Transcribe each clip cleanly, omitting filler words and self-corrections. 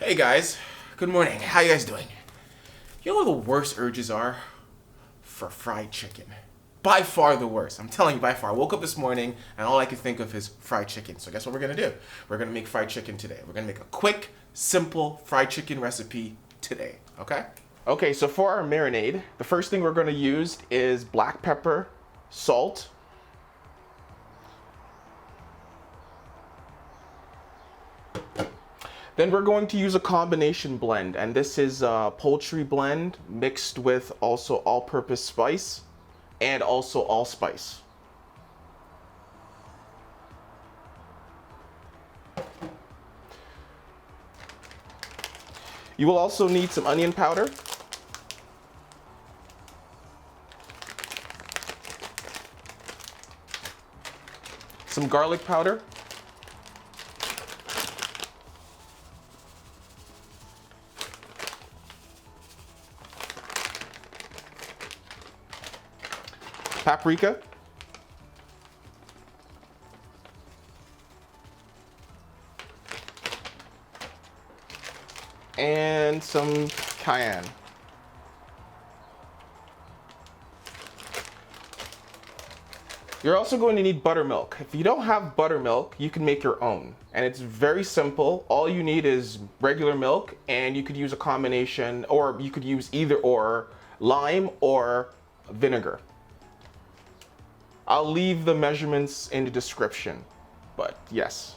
Hey guys, good morning. How you guys doing? You know what the worst urges are? For fried chicken. By far the worst. I'm telling you, by far. I woke up this morning and all I could think of is fried chicken. So guess what we're gonna do? We're gonna make fried chicken today. We're gonna make a quick, simple fried chicken recipe today, okay? Okay, so for our marinade, the first thing we're gonna use is black pepper, salt, then we're going to use a combination blend, and this is a poultry blend mixed with also all-purpose spice and also allspice. You will also need some onion powder, some garlic powder, paprika, and some cayenne. You're also going to need buttermilk. If you don't have buttermilk, you can make your own. And it's very simple. All you need is regular milk, and you could use a combination, or you could use either or, lime or vinegar. I'll leave the measurements in the description, but yes.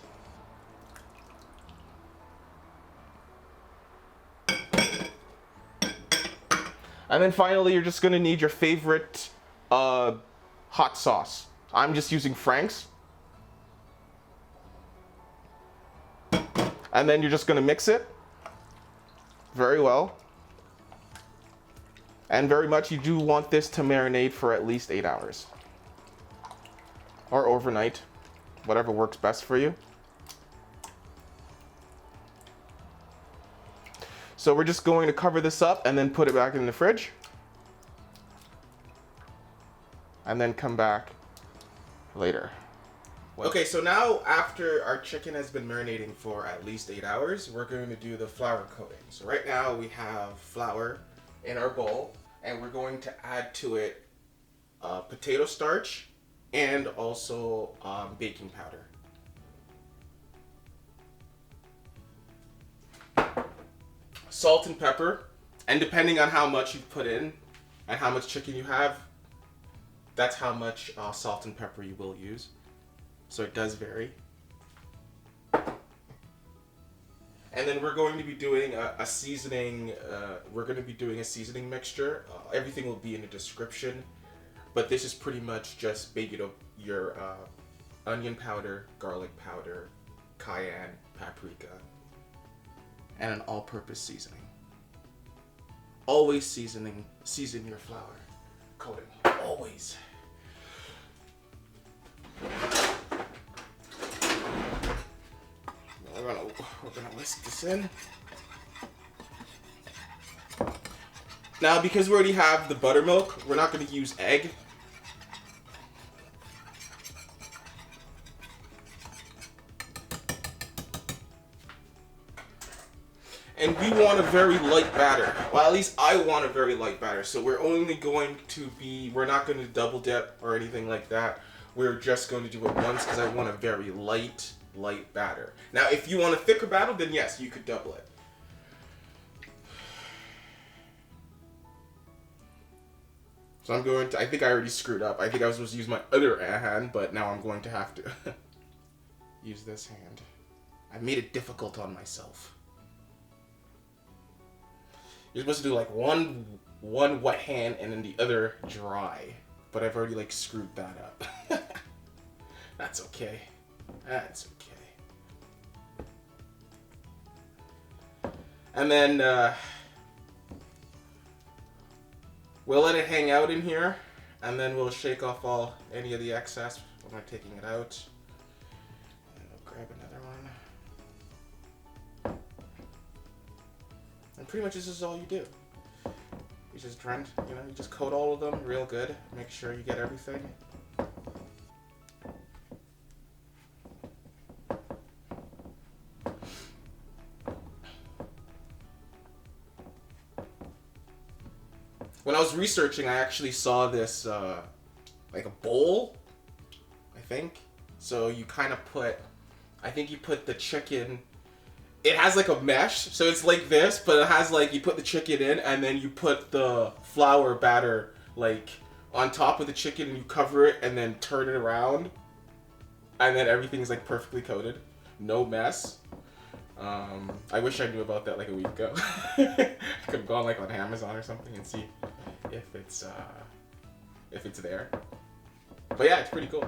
And then finally, you're just gonna need your favorite hot sauce. I'm just using Frank's. And then you're just gonna mix it very well. And very much, you do want this to marinate for at least 8 hours. Or overnight, whatever works best for you. So we're just going to cover this up and then put it back in the fridge. And then come back later. Okay, so now after our chicken has been marinating for at least 8 hours, we're going to do the flour coating. So right now we have flour in our bowl, and we're going to add to it potato starch and also baking powder. Salt and pepper, and depending on how much you put in and how much chicken you have, that's how much salt and pepper you will use. So it does vary. And then we're going to be doing a seasoning. We're going to be doing a seasoning mixture. Everything will be in the description. But this is pretty much just your onion powder, garlic powder, cayenne, paprika, and an all-purpose seasoning. Always season your flour coating. Always. We're gonna whisk this in. Now, because we already have the buttermilk, we're not going to use egg. And we want a very light batter. Well, at least I want a very light batter. So we're not going to double dip or anything like that. We're just going to do it once because I want a very light batter. Now, if you want a thicker batter, then yes, you could double it. So I think I already screwed up. I think I was supposed to use my other hand, but now I'm going to have to use this hand. I made it difficult on myself. You're supposed to do like one wet hand and then the other dry. But I've already screwed that up. That's okay. That's okay. And then we'll let it hang out in here, and then we'll shake off any of the excess when we're taking it out. And we'll grab another one. And pretty much this is all you do. You just you just coat all of them real good. Make sure you get everything. when I was researching, I actually saw this like a bowl, I think. So you kind of put, I think you put the chicken. It has like a mesh, so it's like this, but it has like, you put the chicken in and then you put the flour batter like on top of the chicken and you cover it and then turn it around, and then everything's like perfectly coated, no mess. I wish I knew about that like a week ago. I could have gone like on Amazon or something and see if it's there. But yeah, it's pretty cool.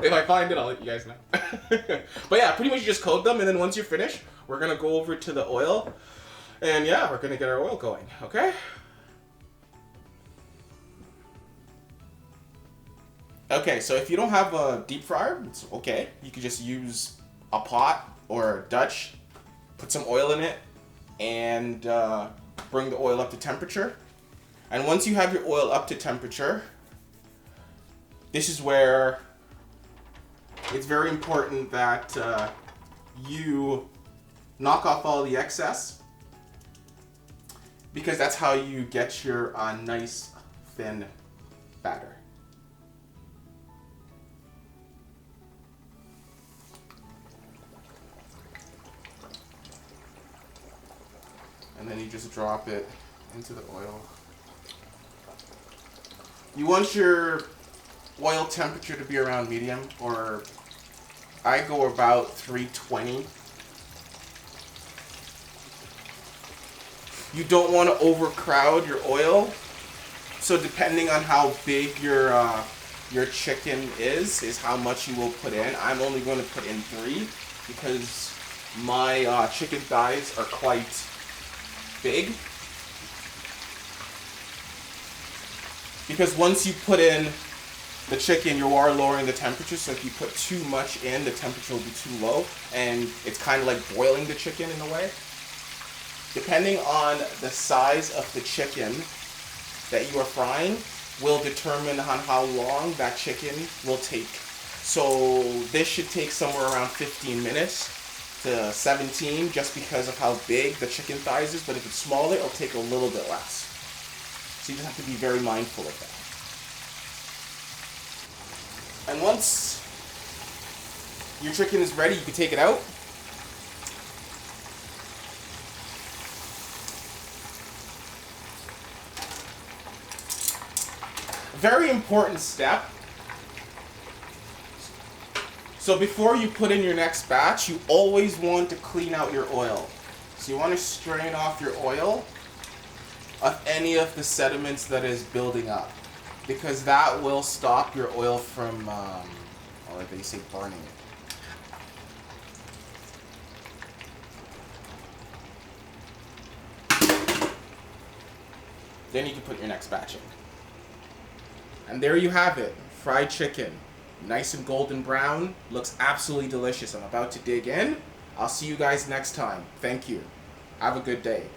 If I find it, I'll let you guys know. But yeah, pretty much you just coat them, and then once you're finished, we're gonna go over to the oil, and yeah, we're gonna get our oil going. Okay. Okay, so if you don't have a deep fryer, it's okay. You could just use a pot or a Dutch, put some oil in it, and bring the oil up to temperature. And once you have your oil up to temperature, this is where it's very important that you knock off all the excess, because that's how you get your nice thin batter. And then you just drop it into the oil. You want your oil temperature to be around medium, or I go about 320. You don't want to overcrowd your oil, so depending on how big your chicken is how much you will put in. I'm only going to put in 3 because my chicken thighs are quite big. Because once you put in the chicken, you are lowering the temperature, so if you put too much in, the temperature will be too low, and it's kind of like boiling the chicken in a way. Depending on the size of the chicken that you are frying will determine on how long that chicken will take. So this should take somewhere around 15 minutes to 17, just because of how big the chicken thighs is, but if it's smaller, it'll take a little bit less. So you just have to be very mindful of that. And once your chicken is ready, you can take it out. Very important step. So before you put in your next batch, you always want to clean out your oil. So you want to strain off your oil of any of the sediments that is building up, because that will stop your oil from, or they say burning it. Then you can put your next batch in. And there you have it, fried chicken. Nice and golden brown, looks absolutely delicious. I'm about to dig in. I'll see you guys next time. Thank you. Have a good day.